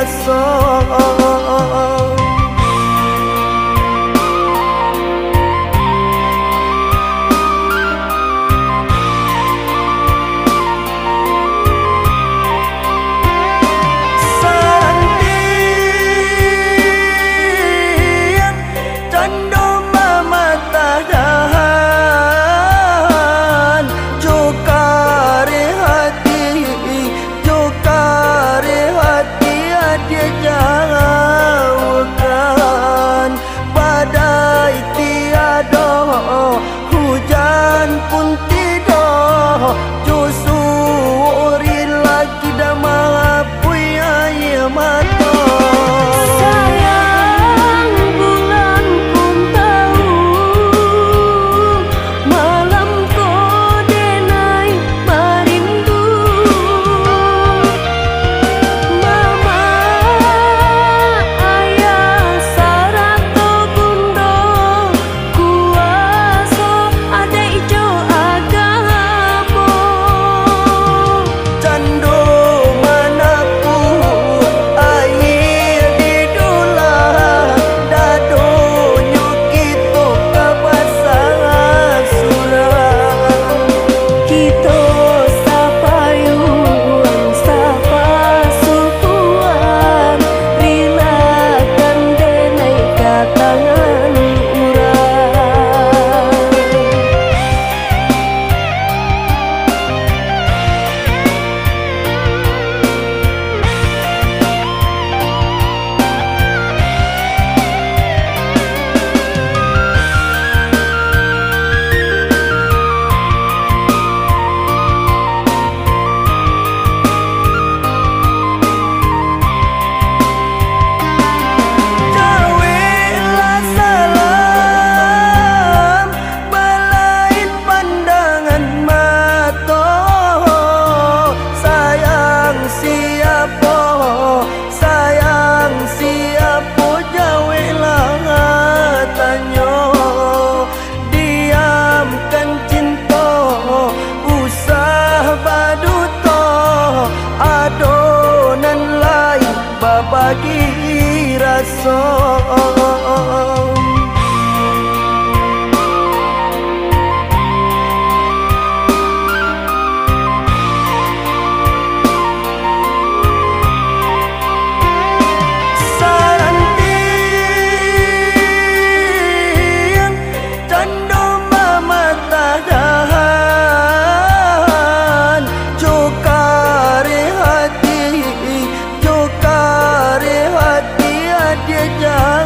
rasa. Hujan pun tidak, jusuri lagi dah mengapui air mata. Sayang bulan pun tahu malam kau denai merindu. Mama, ayah, sarato bundo kuasa ada ijo agamo. Candu manapun air di dulang, dado nyukito kapasangan surang. Kita sapayuan sapasukuan rilakan denai katangan urang. Jauhilah salam belain pandangan mata. Sayang siapa, sayang siapa, jauhilah tanya. Diamkan cinta, usah baduta, adonan lain babagi rasa. Saranting candu mamatahan, jokare hati, jokare hati dia